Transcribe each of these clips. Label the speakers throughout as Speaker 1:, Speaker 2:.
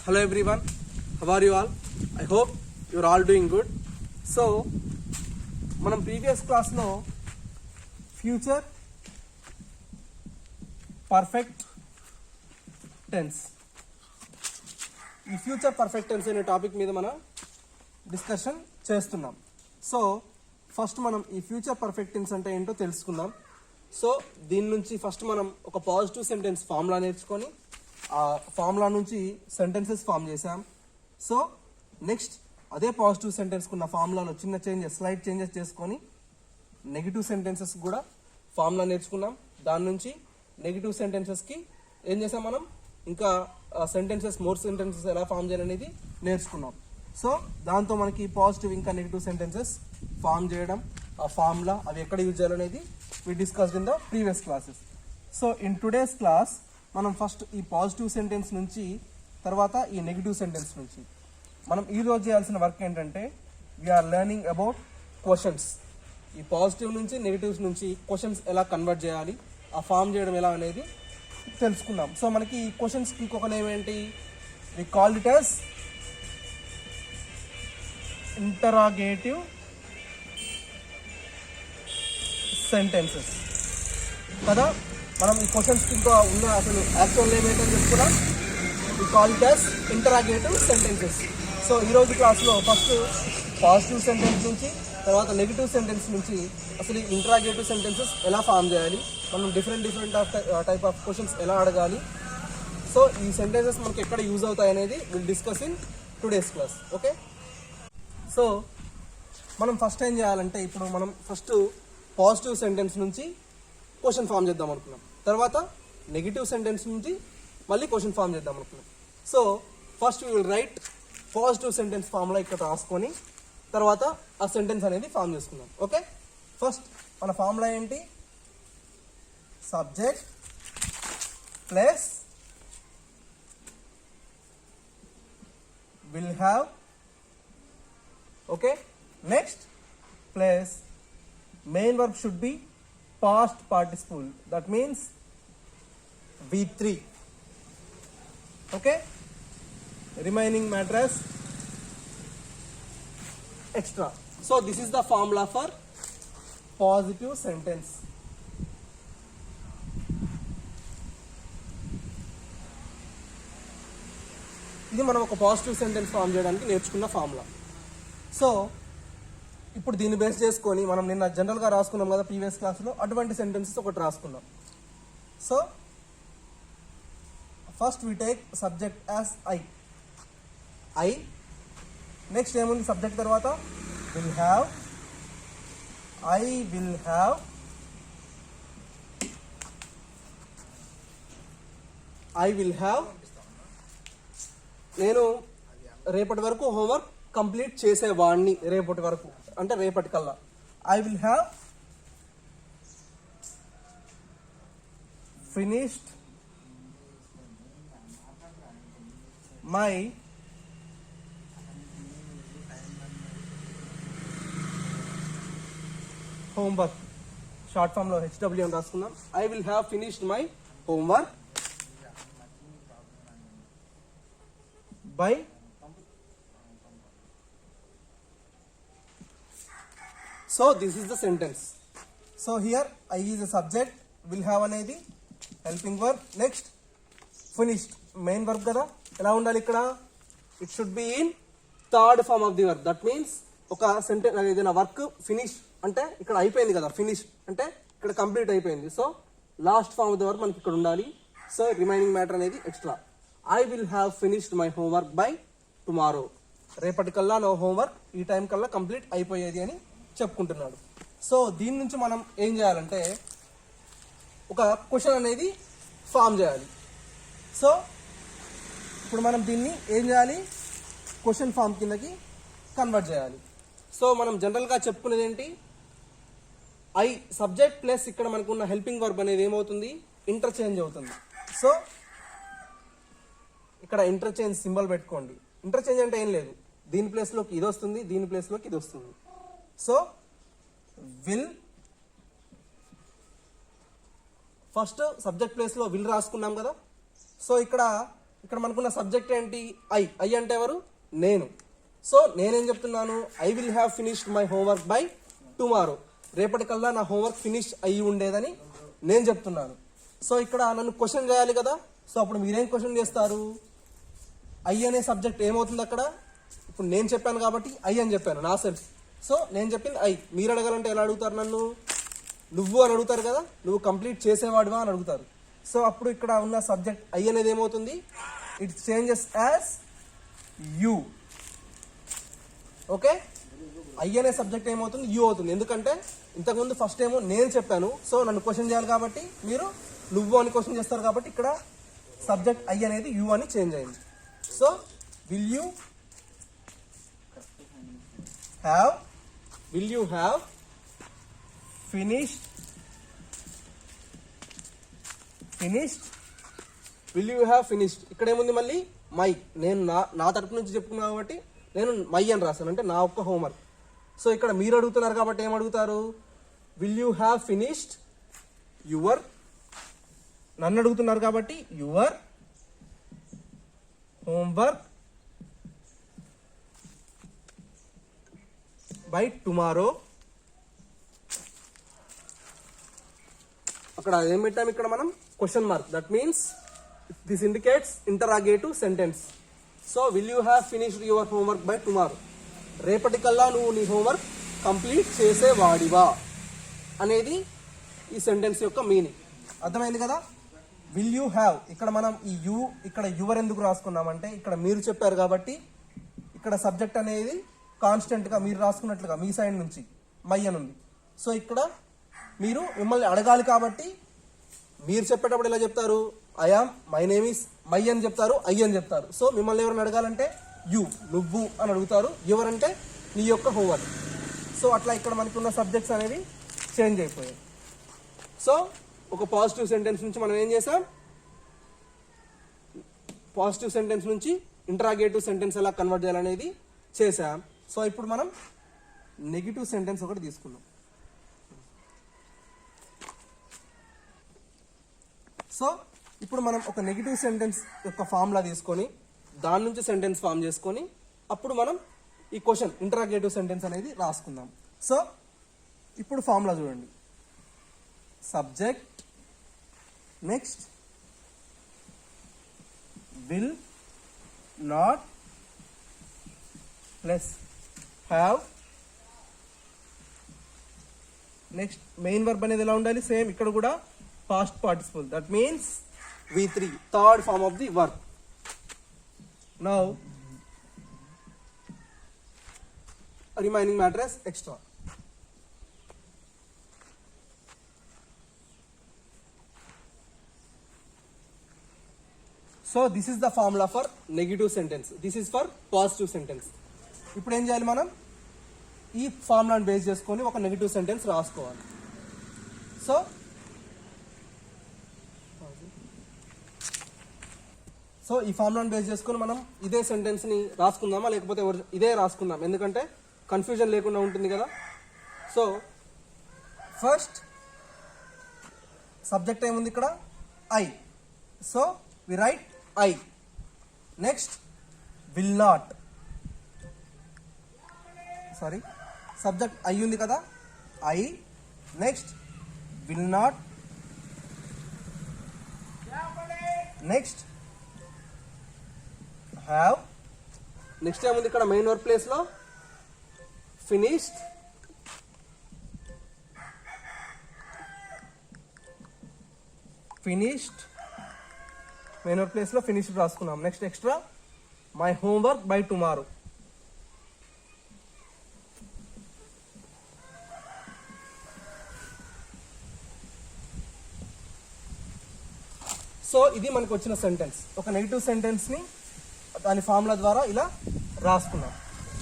Speaker 1: Hello everyone, how are you all? I hope you're all doing good. So, మనం previous క్లాస్లో future perfect tense ఈ future perfect tense అనే topic మీద మనం discussion చేస్తున్నాం. So first మనం ఈ ఫ్యూచర్ పర్ఫెక్ట్ టెన్స్ అంటే ఏంటో తెలుసుకుందాం. సో దీని నుంచి ఫస్ట్ మనం ఒక పాజిటివ్ సెంటెన్స్ ఫార్ములా నేర్చుకొని ఆ ఫార్ములా నుంచి సెంటెన్సెస్ ఫామ్ చేసాం. సో నెక్స్ట్ అదే పాజిటివ్ సెంటెన్స్కి ఉన్న ఫార్ములాలో చిన్న స్లైట్ చేంజెస్ చేసుకొని నెగిటివ్ సెంటెన్సెస్ కూడా ఫార్ములా నేర్చుకున్నాం. దాని నుంచి నెగిటివ్ సెంటెన్సెస్కి ఏం చేసాం మనం, ఇంకా మోర్ సెంటెన్సెస్ ఎలా ఫామ్ చేయాలనేది నేర్చుకున్నాం. సో దాంతో మనకి పాజిటివ్ ఇంకా నెగిటివ్ సెంటెన్సెస్ ఫామ్ చేయడం, ఆ ఫార్ములా అవి ఎక్కడ యూజ్ చేయాలనేది we discussed in the previous classes. So in today's class మనం ఫస్ట్ ఈ పాజిటివ్ సెంటెన్స్ నుంచి తర్వాత ఈ నెగిటివ్ సెంటెన్స్ నుంచి మనం ఈరోజు చేయాల్సిన వర్క్ ఏంటంటే వీఆర్ లెర్నింగ్ అబౌట్ క్వశ్చన్స్. ఈ పాజిటివ్ నుంచి నెగిటివ్స్ నుంచి క్వశ్చన్స్ ఎలా కన్వర్ట్ చేయాలి, ఆ ఫామ్ చేయడం ఎలా అనేది తెలుసుకుందాం. సో మనకి ఈ క్వశ్చన్స్కి ఇంకొక నేమ్ ఏంటి, we called it as interrogative sentences కదా. మనం ఈ క్వశ్చన్స్కి ఇంకా ఉన్న అసలు యాక్చువల్ నేమ్ ఏంటని చెప్పుకున్నాం, we call it as interrogative sentences. So ఈరోజు క్లాస్లో ఫస్ట్ పాజిటివ్ సెంటెన్స్ నుంచి తర్వాత నెగిటివ్ సెంటెన్స్ నుంచి అసలు ఇంటరాగేటివ్ సెంటెన్సెస్ ఎలా ఫామ్ చేయాలి, మనం డిఫరెంట్ టైప్ ఆఫ్ క్వశ్చన్స్ ఎలా అడగాలి, సో ఈ సెంటెన్సెస్ మనకి ఎక్కడ యూజ్ అవుతాయి అనేది will discuss in today's class. Okay, so మనం ఫస్ట్ ఏం చేయాలంటే ఇప్పుడు మనం ఫస్ట్ పాజిటివ్ సెంటెన్స్ నుంచి క్వశ్చన్ ఫామ్ చేద్దాం అనుకున్నాం, తర్వాత నెగిటివ్ సెంటెన్స్ నుంచి మళ్ళీ క్వశ్చన్ ఫామ్ చేద్దాం అనుకున్నాం. So first we will write positive sentence ఫామ్లో ఇక్కడ రాసుకొని తర్వాత ఆ సెంటెన్స్ అనేది ఫామ్ చేసుకుందాం. ఓకే, ఫస్ట్ మన ఫార్ములా ఏంటి, subject plus will have, okay, next plus main verb should be past participle, that means V3, okay, remaining matters extra. So this is the formula for positive sentence. ఇది మనం ఒక positive sentence form చేయడానికి నేర్చుకున్న formula. So ఇప్పుడు దీన్ని base చేసుకొని మనం నిన్న జనరల్గా రాసుకున్నాం కదా ప్రీవియస్ క్లాస్లో, అటువంటి సెంటెన్సెస్ ఒకటి రాసుకున్నాం. So first we take subject as I, next ఏముంది సబ్జెక్ట్ తర్వాత will have, I will have. నేను రేపటి వరకు హోంవర్క్ కంప్లీట్ చేసేవాడిని, రేపటి వరకు అంటే రేపటికల్లా. I will have finished my homework, short ఫామ్లో HW అని రాసుకుందాం. I will have finished my homework by So this is the sentence. So here I is a subject, will have అనేది helping verb, next finished main verb కదా. ఎలా ఉండాలి ఇక్కడ, it should be in third form of the verb. That means ఒక sentence ఏదైనా work finish అంటే ఇక్కడ అయిపోయింది కదా, ఫినిష్ అంటే ఇక్కడ కంప్లీట్ అయిపోయింది. So last form of the verb మనకి ఇక్కడ ఉండాలి. సో రిమైనింగ్ మ్యాటర్ అనేది extra. I will have finished my homework by tomorrow, రేపటికల్లా నా హోంవర్క్ ఈ టైం కల్లా కంప్లీట్ అయిపోయేది అని చెప్పుకుంటున్నాడు. సో దీని నుంచి మనం ఏం చేయాలంటే ఒక క్వశ్చన్ అనేది ఫామ్ చేయాలి. సో ఇప్పుడు మనం దీన్ని ఏం చేయాలి, క్వశ్చన్ ఫామ్ కిందకి కన్వర్ట్ చేయాలి. సో మనం జనరల్గా చెప్పుకునేది ఏంటి, ఐ సబ్జెక్ట్ ప్లస్ ఇక్కడ మనకున్న హెల్పింగ్ వర్బ్ అనేది ఏమవుతుంది, ఇంటర్చేంజ్ అవుతుంది. సో ఇక్కడ ఇంటర్చేంజ్ సింబల్ పెట్టుకోండి. ఇంటర్చేంజ్ అంటే ఏం లేదు, దీని ప్లేస్లోకి ఇది వస్తుంది, దీని ప్లేస్లోకి ఇది వస్తుంది. సో విల్ ఫస్ట్ సబ్జెక్ట్ ప్లేస్లో విల్ రాసుకున్నాం కదా. సో ఇక్కడ ఇక్కడ మనకున్న సబ్జెక్ట్ ఏంటి? ఐ అంటే ఎవరు? నేను. సో నేనేం చెప్తున్నాను? I will have finished my homework by tomorrow. రేపటికల్లా నా హోంవర్క్ ఫినిష్ అయ్యి ఉండేదని నేను చెప్తున్నాను. సో ఇక్కడ నన్ను క్వశ్చన్ చేయాలి కదా. సో అప్పుడు మీరేం క్వశ్చన్ చేస్తారు? ఐ అనే సబ్జెక్ట్ ఏమవుతుంది అక్కడ? ఇప్పుడు నేను చెప్పాను కాబట్టి ఐ అని చెప్పాను నా సెల్ఫ్. సో నేను చెప్పింది ఐ. మీరు అడగాలంటే ఎలా అడుగుతారు నన్ను? నువ్వు అని అడుగుతారు కదా, నువ్వు కంప్లీట్ చేసేవాడివా అని అడుగుతారు. సో అప్పుడు ఇక్కడ ఉన్న సబ్జెక్ట్ ఐ అనేది ఏమవుతుంది? It changes as you. Okay, I అనే సబ్జెక్ట్ ఏమవుతుంది? యూ అవుతుంది. ఎందుకంటే ఇంతకుముందు ఫస్ట్ ఏమో నేను చెప్పాను, సో నన్ను క్వశ్చన్ చేయాలి కాబట్టి మీరు నువ్వు అని క్వశ్చన్ చేస్తారు కాబట్టి ఇక్కడ సబ్జెక్ట్ ఐ అనేది యూ అని చేంజ్ అయింది. So will you have finished will you have finished. ఇక్కడ ఏముంది మళ్ళీ? మై. నేను నా తరపు నుంచి చెప్పుకున్నా కాబట్టి నేను మై అని రాశాను, అంటే నా ఒక్క హోంవర్క్. సో ఇక్కడ మీరు అడుగుతున్నారు కాబట్టి ఏం అడుగుతారు? Will you have finished your. నన్ను అడుగుతున్నారు కాబట్టి యువర్ హోంవర్క్ బై టుమారో. అక్కడ ఏం పెట్టాము? ఇక్కడ మనం question mark. That means this indicates interrogative sentence. So will you have finished your homework by tomorrow. రేపటికల్లా నువ్వు నీ హోంవర్క్ కంప్లీట్ చేసేవాడివా అనేది ఈ సెంటెన్స్ యొక్క మీనింగ్. అర్థమైంది కదా? విల్ యూ హ్యావ్, ఇక్కడ మనం ఈ యూ ఇక్కడ యువర్ ఎందుకు రాసుకున్నామంటే ఇక్కడ మీరు చెప్పారు కాబట్టి ఇక్కడ సబ్జెక్ట్ అనేది కాన్స్టెంట్గా మీరు రాసుకున్నట్లుగా మీ సైడ్ నుంచి మై అని ఉంది. సో ఇక్కడ మీరు మిమ్మల్ని అడగాలి కాబట్టి మీరు చెప్పేటప్పుడు ఎలా చెప్తారు? I am, my name is, my అని చెప్తారు, ఐ అని చెప్తారు. సో మిమ్మల్ని ఎవరైనా అడగాలంటే యూ, నువ్వు అని అడుగుతారు. యువర్ అంటే నీ యొక్క హోంవర్క్. సో అట్లా ఇక్కడ మనకి ఉన్న సబ్జెక్ట్స్ అనేవి చేంజ్ అయిపోయాయి. సో ఒక పాజిటివ్ సెంటెన్స్ నుంచి మనం ఏం చేసాం? పాజిటివ్ సెంటెన్స్ నుంచి ఇంటరాగేటివ్ సెంటెన్స్ ఎలా కన్వర్ట్ చేయాలనేది చేసాం. సో ఇప్పుడు మనం నెగిటివ్ సెంటెన్స్ ఒకటి తీసుకున్నాం. సో ఇప్పుడు మనం ఒక నెగిటివ్ సెంటెన్స్ యొక్క ఫార్ములా తీసుకొని దాని నుంచి సెంటెన్స్ ఫామ్ చేసుకొని అప్పుడు మనం ఈ క్వశ్చన్ ఇంటరాగేటివ్ సెంటెన్స్ అనేది రాసుకుందాం. సో ఇప్పుడు ఫార్ములా చూడండి. Subject, next will not plus have, next main verb అనేది ఎలా ఉండాలి? సేమ్ ఇక్కడ కూడా past participle. That means V3, third form of the verb. Now remaining matter as extra. So this is the formula for negative sentence, this is for positive sentence. ఇప్పుడు ఏం చేయాలి? మనం ఈ ఫార్ములాని బేస్ చేసుకొని ఒక నెగిటివ్ సెంటెన్స్ రాసుకోవాలి. So ఈ ఫార్ములాని base చేసుకొని మనం ఇదే సెంటెన్స్ని రాసుకుందామా లేకపోతే ఇదే రాసుకుందాం? ఎందుకంటే కన్ఫ్యూజన్ లేకుండా ఉంటుంది కదా. సో ఫస్ట్ సబ్జెక్ట్ ఏముంది ఇక్కడ? I. So we write I. Next will not, sorry subject I ఉంది కదా, I. Next will not, next have, next ఏముంది ఇక్కడ మెయిన్ వర్బ్ ప్లేస్ లో? ఫినిష్డ్. మెయిన్ వర్బ్ ప్లేస్ లో ఫినిష్డ్ రాసుకున్నాం. Next extra my homework by tomorrow. So ఇది మనకు వచ్చిన సెంటెన్స్. ఒక నెగిటివ్ సెంటెన్స్ని దాని ఫార్ములా ద్వారా ఇలా రాసుకున్నాం.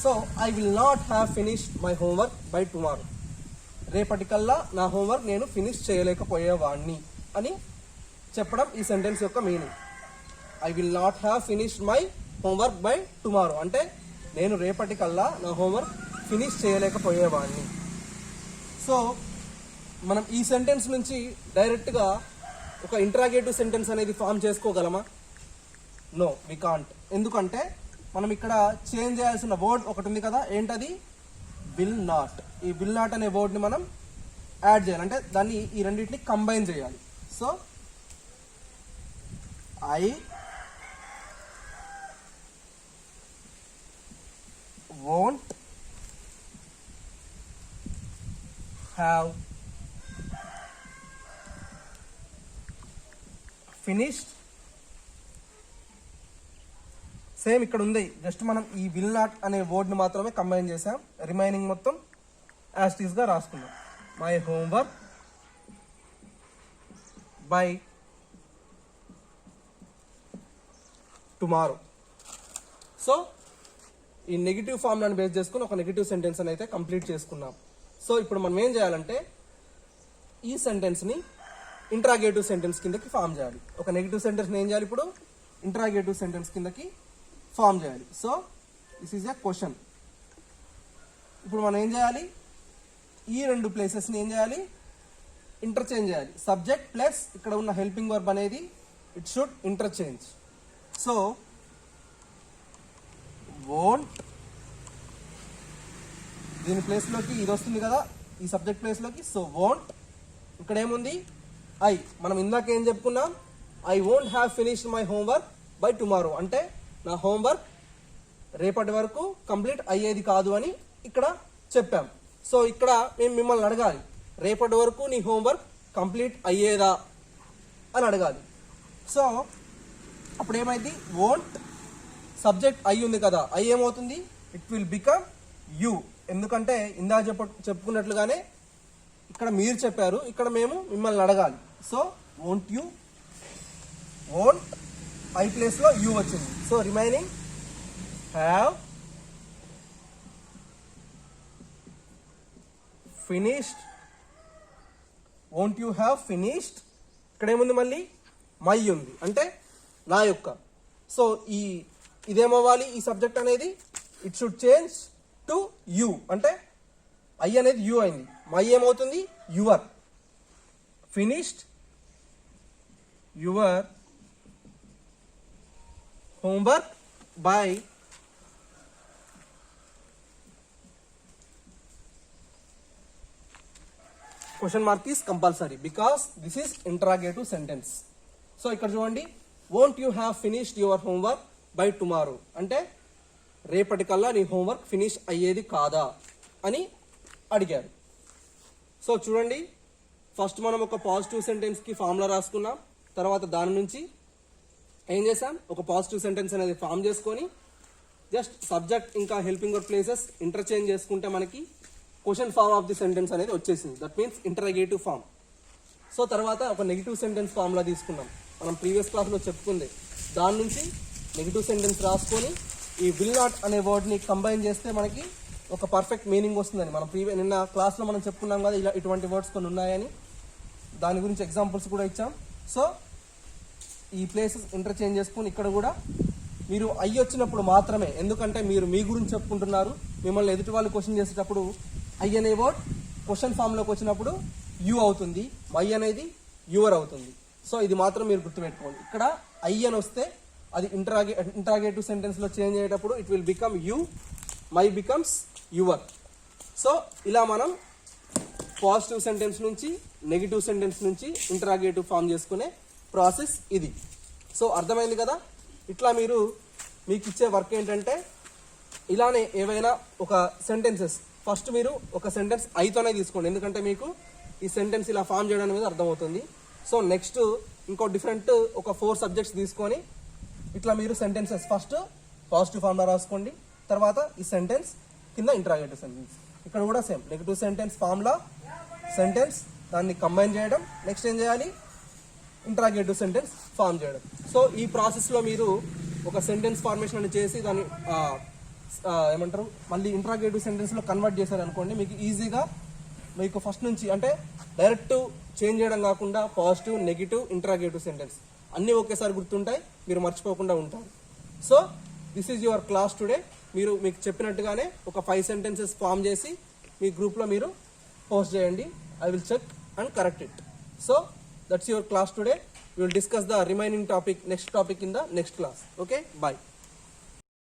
Speaker 1: So I will not have finished my homework by tomorrow. రేపటికల్లా నా హోంవర్క్ నేను ఫినిష్ చేయలేకపోయేవాడిని అని చెప్పడం ఈ సెంటెన్స్ యొక్క meaning. I will not have finished my homework by tomorrow అంటే నేను రేపటికల్లా నా హోంవర్క్ ఫినిష్ చేయలేకపోయేవాడిని. సో మనం ఈ సెంటెన్స్ నుంచి డైరెక్ట్గా ఒక ఇంటరాగేటివ్ సెంటెన్స్ అనేది ఫామ్ చేసుకోగలమా? No we can't. ఎందుకంటే మనం ఇక్కడ చేంజ్ చేయాల్సిన వర్డ్ ఒకటి ఉంది కదా, ఏంటది? Will not. ఈ విల్ నాట్ అనే వర్డ్ని మనం యాడ్ చేయాలి, అంటే దాన్ని ఈ రెండింటిని కంబైన్ చేయాలి. So I won't have finished. Same ఇక్కడ ఉంది, జస్ట్ మనం ఈ విల్ నాట్ అనే వర్డ్ని మాత్రమే కంబైన్ చేసాం. రిమైనింగ్ మొత్తం యాజ్ ఇట్ ఈస్ గా రాసుకున్నాం. My homework by tomorrow. So ఈ నెగిటివ్ ఫార్ములాని బేస్ చేసుకుని ఒక నెగిటివ్ సెంటెన్స్ అని అయితే కంప్లీట్ చేసుకున్నాం. సో ఇప్పుడు మనం ఏం చేయాలంటే ఈ సెంటెన్స్ని ఇంట్రాగేటివ్ సెంటెన్స్ కిందకి ఫామ్ చేయాలి. ఒక నెగిటివ్ సెంటెన్స్ని ఏం చేయాలి? ఇప్పుడు ఇంట్రాగేటివ్ సెంటెన్స్ కిందకి ఫామ్ చేయాలి. So this is a question. ఇప్పుడు మనం ఏం చేయాలి? ఈ రెండు ప్లేసెస్ని ఏం చేయాలి? ఇంటర్చేంజ్ చేయాలి. సబ్జెక్ట్ ప్లస్ ఇక్కడ ఉన్న హెల్పింగ్ వర్బ్ అనేది it should interchange. So won't, దీని ప్లేస్లోకి ఇది వస్తుంది కదా, ఈ సబ్జెక్ట్ ప్లేస్లోకి. సో won't, ఇక్కడ ఏముంది? ఐ. మనం ఇందాక ఏం చెప్పుకున్నాం? I won't have finished my homework by tomorrow. అంటే నా హోంవర్క్ రేపటి వరకు కంప్లీట్ అయ్యేది కాదు అని ఇక్కడ చెప్పాం. సో ఇక్కడ మేము మిమ్మల్ని అడగాలి, రేపటి వరకు నీ హోంవర్క్ కంప్లీట్ అయ్యేదా అని అడగాలి. సో అప్పుడు ఏమైంది? వోంట్, సబ్జెక్ట్ ఐ ఉంది కదా, ఐ ఏమవుతుంది? It will become you. ఎందుకంటే ఇందాక చెప్పుకున్నట్లుగానే ఇక్కడ మీరు చెప్పారు, ఇక్కడ మేము మిమ్మల్ని అడగాలి. So won't you, won't I ప్లేస్లో యూ వచ్చింది. So remaining have finished. Won't you have finished, ఇక్కడ ఏముంది? మళ్ళీ మై ఉంది, అంటే నా యొక్క. సో ఇదేమవ్వాలి? ఈ సబ్జెక్ట్ అనేది it should change to you, అంటే ఐ అనేది యూ అయింది. మై ఏమవుతుంది? Your. Finished your homework by question mark is compulsory because this is interrogative sentence. So ఇక్కడ చూడండి, won't you have finished your homework by tomorrow అంటే రేపటికల్లా నీ homework finish అయ్యేది కాదా అని అడిగారు. సో చూడండి, ఫస్ట్ మనం ఒక పాజిటివ్ సెంటెన్స్కి ఫార్ములా రాసుకున్నాం. తర్వాత దాని నుంచి ఏం చేసాం? ఒక పాజిటివ్ సెంటెన్స్ అనేది ఫామ్ చేసుకొని జస్ట్ సబ్జెక్ట్ ఇంకా హెల్పింగ్ వర్బ్ ప్లేసెస్ ఇంటర్చేంజ్ చేసుకుంటే మనకి question form of the sentence అనేది వచ్చేసింది. That means interrogative form. So తర్వాత ఒక నెగిటివ్ సెంటెన్స్ ఫార్ములా తీసుకున్నాం, మనం ప్రీవియస్ క్లాస్లో చెప్పుకుంది. దాని నుంచి నెగిటివ్ సెంటెన్స్ రాసుకొని ఈ విల్ నాట్ అనే వర్డ్ని కంబైన్ చేస్తే మనకి ఒక పర్ఫెక్ట్ మీనింగ్ వస్తుందని మనం నిన్న క్లాస్లో మనం చెప్పుకున్నాం కదా, ఇలా ఇటువంటి వర్డ్స్ కొన్ని ఉన్నాయని. దాని గురించి ఎగ్జాంపుల్స్ కూడా ఇచ్చాం. సో ఈ ప్లేసెస్ ఇంటర్చేంజ్ చేసుకొని ఇక్కడ కూడా మీరు ఐ వచ్చినప్పుడు మాత్రమే, ఎందుకంటే మీరు మీ గురించి చెప్పుకుంటున్నారు, మిమ్మల్ని ఎదుటి వాళ్ళు క్వశ్చన్ చేసేటప్పుడు ఐ అనే వర్డ్ క్వశ్చన్ ఫామ్లోకి వచ్చినప్పుడు యూ అవుతుంది, మై అనేది యువర్ అవుతుంది. సో ఇది మాత్రం మీరు గుర్తుపెట్టుకోండి. ఇక్కడ ఐ అని వస్తే అది ఇంటరాగేటివ్ సెంటెన్స్లో చేంజ్ అయ్యేటప్పుడు it will become you, my becomes your. So ఇలా మనం పాజిటివ్ సెంటెన్స్ నుంచి నెగిటివ్ సెంటెన్స్ నుంచి ఇంటరాగేటివ్ ఫామ్ చేసుకునే ప్రాసెస్ ఇది. సో అర్థమైంది కదా? ఇట్లా మీకు ఇచ్చే వర్క్ ఏంటంటే ఇలానే ఏవైనా ఒక సెంటెన్సెస్ ఫస్ట్ మీరు ఒక సెంటెన్స్ ఐతోనే తీసుకోండి, ఎందుకంటే మీకు ఈ సెంటెన్స్ ఇలా ఫామ్ చేయడం అనేది అర్థమవుతుంది. సో నెక్స్ట్ ఇంకో డిఫరెంట్ ఒక 4 సబ్జెక్ట్స్ తీసుకొని ఇట్లా మీరు సెంటెన్సెస్ ఫస్ట్ పాజిటివ్ ఫామ్లో రాసుకోండి, తర్వాత ఈ సెంటెన్స్ కింద ఇంటరాగేటివ్ సెంటెన్స్. ఇక్కడ కూడా సేమ్ నెగిటివ్ సెంటెన్స్ ఫామ్లో సెంటెన్స్ దాన్ని కంబైన్ చేయడం, నెక్స్ట్ ఏం చేయాలి? ఇంటరాగేటివ్ సెంటెన్స్ ఫామ్ చేయడం. సో ఈ ప్రాసెస్లో మీరు ఒక సెంటెన్స్ ఫార్మేషన్ అని చేసి దాన్ని ఏమంటారు మళ్ళీ ఇంటరాగేటివ్ సెంటెన్స్లో కన్వర్ట్ చేశారనుకోండి, మీకు ఈజీగా మీకు ఫస్ట్ నుంచి అంటే డైరెక్ట్ చేంజ్ చేయడం కాకుండా పాజిటివ్, నెగిటివ్, ఇంటరాగేటివ్ సెంటెన్స్ అన్నీ ఒకేసారి గుర్తుంటాయి, మీరు మర్చిపోకుండా ఉంటారు. So this is your class today. మీకు చెప్పినట్టుగానే ఒక 5 సెంటెన్సెస్ ఫామ్ చేసి మీ గ్రూప్లో మీరు పోస్ట్ చేయండి. I will check and correct it. So that's your class today. we will discuss the remaining topic, next topic in the next class. Okay, bye.